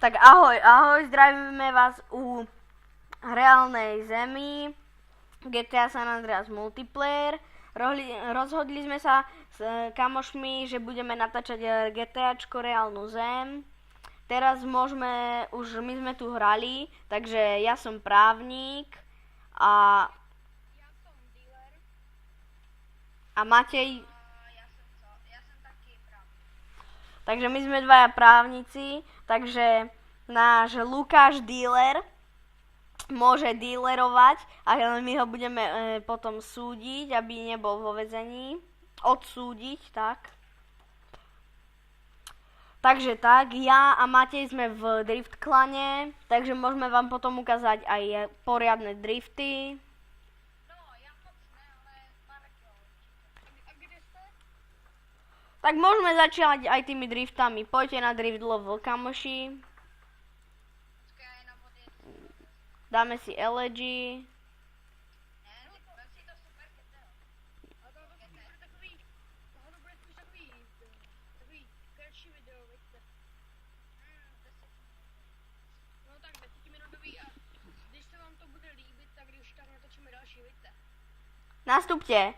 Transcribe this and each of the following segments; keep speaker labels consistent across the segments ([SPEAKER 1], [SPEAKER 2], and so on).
[SPEAKER 1] Tak ahoj, ahoj, zdravíme vás u reálnej zemi GTA San Andreas Multiplayer. Rozhodli sme sa s kamošmi, že budeme natáčať GTAčko reálnu zem. Teraz môžeme, už my sme tu hrali, takže ja som právnik a
[SPEAKER 2] Ja som dealer
[SPEAKER 1] Matej.
[SPEAKER 2] a ja som taký právnik.
[SPEAKER 1] Takže my sme dvaja právnici, takže náš Lukáš dealer môže dealerovať a my ho budeme potom súdiť, aby nebol vo väzení. Odsúdiť, tak. Takže tak, ja a Matej sme v Drift klane, takže môžeme vám potom ukázať aj poriadne drifty.
[SPEAKER 2] No, ja moc ne, ale Marko. A kde ste?
[SPEAKER 1] Tak môžeme začať aj tými driftami. Poďte na drift level, kamoši.
[SPEAKER 2] Počkaj, aj na vode.
[SPEAKER 1] Dáme si elegy.
[SPEAKER 2] Ne, ven si to super ketel. A to bude takový, tohle bude spíš takový kratší video, víte. 10 minut. No tak 10-minutový a když se vám to bude líbit, tak když tak natočíme další, víte.
[SPEAKER 1] Nastupte.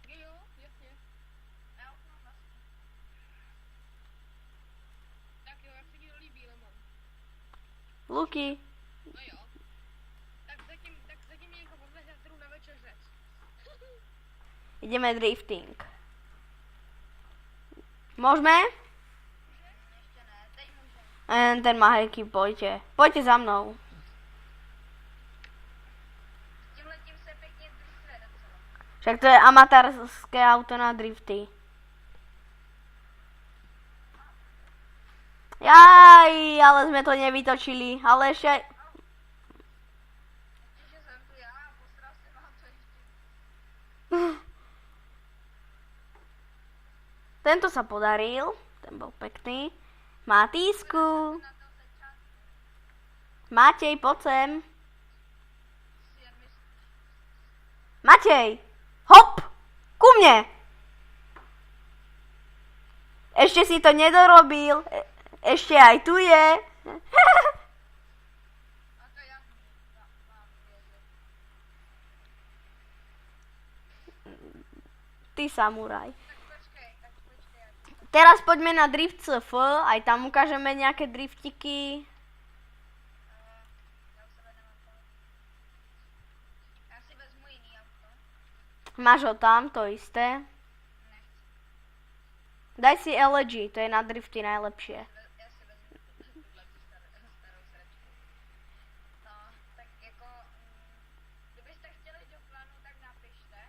[SPEAKER 2] Jo, jasně. Já už mám vlastně. Tak jo, jak se ti to líbí, Lemon?
[SPEAKER 1] Luky.
[SPEAKER 2] No jo. Tak zatím mě někdo odveze na večeřec.
[SPEAKER 1] Ideme drifting. Môžeme?
[SPEAKER 2] Ještě ne, teď můžeme.
[SPEAKER 1] Ten má heky, poďte. Poďte za mnou.
[SPEAKER 2] Tímhletím se pěkně driftuje docela.
[SPEAKER 1] Však to je amatérské auto na drifty. Jaj, ale sme to nevytočili. Ale ešte aj...
[SPEAKER 2] Že jsem tu já a posral jsem vám to ještě.
[SPEAKER 1] Tento sa podaril. Ten bol pekný. Matýsku.
[SPEAKER 2] Na tom začátku
[SPEAKER 1] Matej, poď sem.
[SPEAKER 2] si jen myslíš.
[SPEAKER 1] Matej, hop, ku mne. Ešte si to nedorobil. Ešte aj tu je.
[SPEAKER 2] A to já mám vědět.
[SPEAKER 1] Ty samuraj.
[SPEAKER 2] Tak počkej.
[SPEAKER 1] Teraz poďme na Drift CF, aj tam ukážeme nejaké driftiky.
[SPEAKER 2] Já u sebe nemám to. Já si vezmu jiný auto.
[SPEAKER 1] Máš ho tam, to isté.
[SPEAKER 2] Nechci.
[SPEAKER 1] Daj si elegy, to je na drifty najlepšie.
[SPEAKER 2] Já si vezmu tuhle starou sračku. No, tak jako, kdybyste chtěli do plánu, tak napište.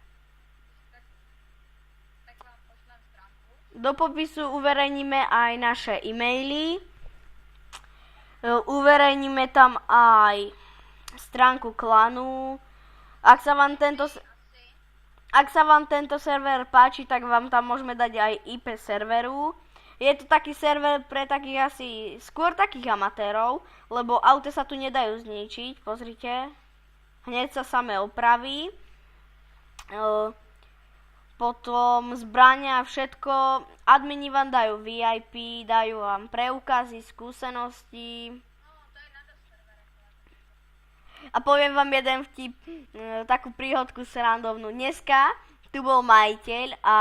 [SPEAKER 2] Tak vám pošlem stránku.
[SPEAKER 1] Do popisu uverejníme aj naše e-maily. Uverejníme tam aj stránku klanu. Ak sa vám tento...
[SPEAKER 2] Asi.
[SPEAKER 1] Ak sa vám tento server páči, tak vám tam môžeme dať aj IP serveru. Je to taký server pre takých asi skôr takých amatérov, lebo auta sa tu nedajú zničiť, pozrite. Hneď sa samé opraví. Potom zbrania a všetko. Admini vám dajú VIP, dajú vám preukazy, skúsenosti.
[SPEAKER 2] No, to je na dos serverech.
[SPEAKER 1] A poviem vám jeden vtip, takú príhodku srandovnú. Dneska tu bol majiteľ a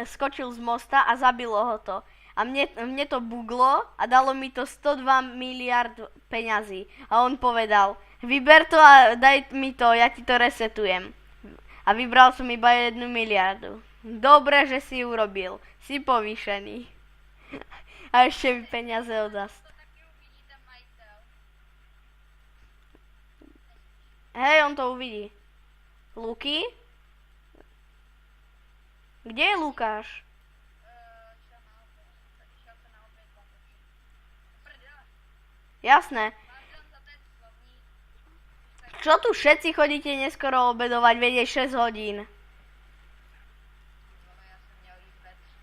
[SPEAKER 1] skočil z mosta a zabilo ho to. A mne to buglo a dalo mi to 102 miliard peňazí. A on povedal, vyber to a daj mi to, ja ti to resetujem. A vybral som iba 1 miliardu. Dobre, že si urobil. Si povýšený. A ešte mi peniaze odast.
[SPEAKER 2] To taky uvidí ten majitel.
[SPEAKER 1] Hej, on to uvidí. Luky? Kde je Lukáš?
[SPEAKER 2] Šel se na oběd baboš. Prdele.
[SPEAKER 1] Jasné.
[SPEAKER 2] Pardon za ten slovník.
[SPEAKER 1] Čo tu všetci chodíte neskoro obedovať, vedie 6 hodín?
[SPEAKER 2] Vole, já jsem měl jít ve 3.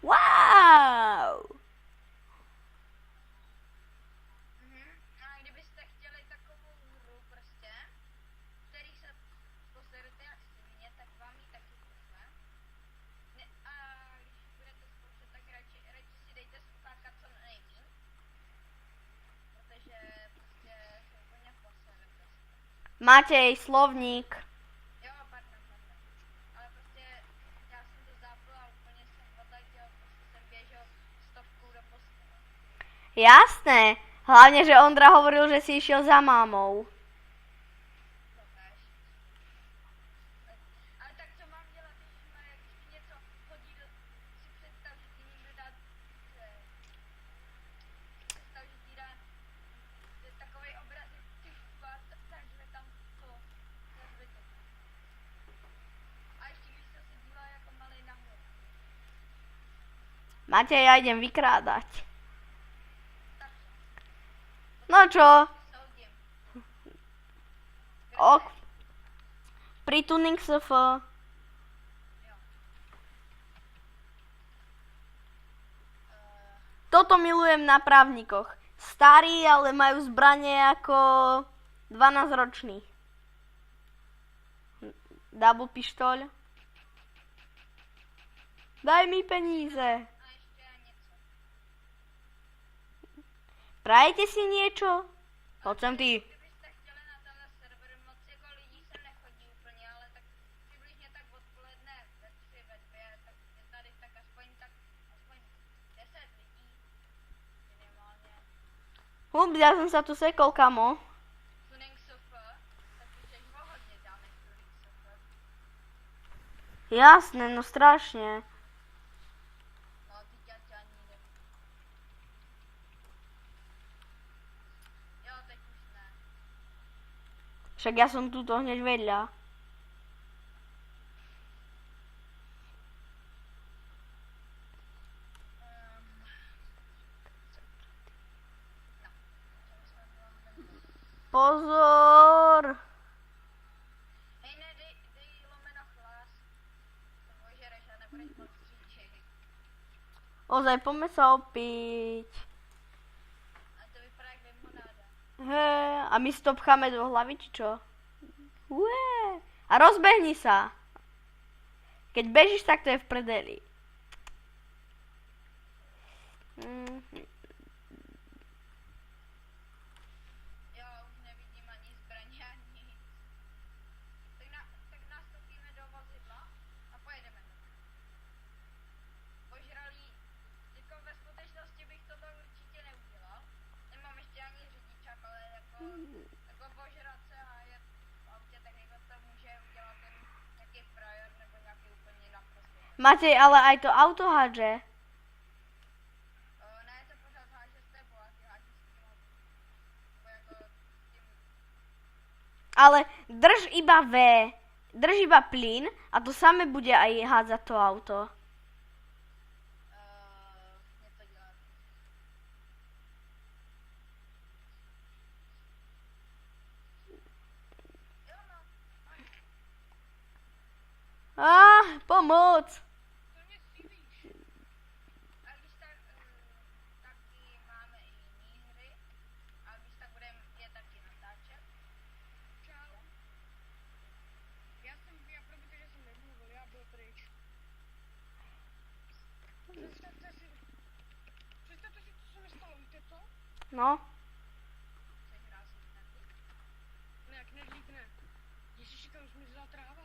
[SPEAKER 1] Wow!
[SPEAKER 2] A kdybyste chtěli takovou hru prostě, který se poserete jak svině, tak vám ji taky pošlem. Ne, a když budete zkoušet, tak radši
[SPEAKER 1] Matej, slovník.
[SPEAKER 2] Jo, pardon. Ale prostě já jsem to zapl a úplně jsem odletěl, prostě jsem běžel 100 do postele.
[SPEAKER 1] Jasné. Hlavne, že Ondra hovoril, že si išiel za mámou.
[SPEAKER 2] To víš. Ale tak co mám dělat, když mi něco hodí do... Si představ, že ti někdo dá... Představ, že ti dá takovej obrazek, ty vás takže tam to nezbytne. A ještě když se dívala jako malej nahoru.
[SPEAKER 1] Matej, ja idem vykrádať.
[SPEAKER 2] Tak
[SPEAKER 1] No čo?
[SPEAKER 2] soudím.
[SPEAKER 1] Ok. Pri Tuning SF.
[SPEAKER 2] Jo.
[SPEAKER 1] Toto milujem na právnikoch. Starí, ale majú zbranie ako 12-roční. Double pištoľ. Daj mi peníze.
[SPEAKER 2] A ještě něco.
[SPEAKER 1] Prajete si niečo? Poď sem ty.
[SPEAKER 2] Kdybyste chtěli na tenhle server, moc jako lidí sem nechodí úplně, ale tak přibližně tak odpoledne ve 3, ve 2, tak je tady tak aspoň 10 lidí minimálně.
[SPEAKER 1] Ja som sa tu sekol, kamo.
[SPEAKER 2] Tuning SF, tak už je ho hodně dáme Tuning SF.
[SPEAKER 1] Jasné, no strašne.
[SPEAKER 2] No, ty ťa ani nevidí. Jo, teď už ne.
[SPEAKER 1] Však ja som tuto hneď vedľa. Pozor!
[SPEAKER 2] Hej, ne, dej lomeno chlas. To ožereš a nebudeš moc říčej.
[SPEAKER 1] Ozaj, poďme sa opiť.
[SPEAKER 2] A to vypadá jak limonáda.
[SPEAKER 1] Hej, a my si to pcháme do hlavy, či čo? Ué. A rozbehni sa. Keď bežíš, tak to je v prdeli.
[SPEAKER 2] Jo, už nevidím ani zbraně, ani nic. Tak nastoupíme do vozidla a pojedeme. Požralý, jako ve skutečnosti bych toto určitě neudělal. Nemám ještě ani řidičák, ale jako požrat se a jet v autě, tak jako to může udělat ten nějaký frajer nebo nějaký úplně naprosto.
[SPEAKER 1] Matej, ale aj to auto hádže.
[SPEAKER 2] Ne, to pořád háže s tebou a ty hážeš s tím autem. Nebo jako s tím...
[SPEAKER 1] Ale drž iba V. Drž iba plyn a to samé bude aj hádzať to auto.
[SPEAKER 2] něco dělat. Jo no,
[SPEAKER 1] Pomoc!
[SPEAKER 2] to mě střílíš. A když tak, taky máme i jiný hry. A když tak budeme je taky natáčet. Čau. Já protože jsem nemluvil, já byl pryč. Představte si, co se mi stalo, víte co?
[SPEAKER 1] No,
[SPEAKER 2] Chceš hrát si taky? Ne, jak nedlík ne. Ježiši, kam zmizela tráva.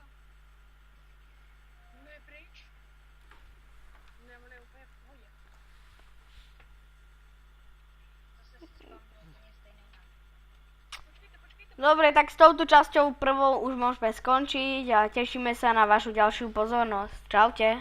[SPEAKER 2] Ne, pryč. Ne, on je úplně v pohodě. Zase si spamnul úplně stejný nápad. Počkejte.
[SPEAKER 1] dobre, tak s touto časťou prvou už môžeme skončiť a tešíme sa na vašu ďalšiu pozornosť. Čaute.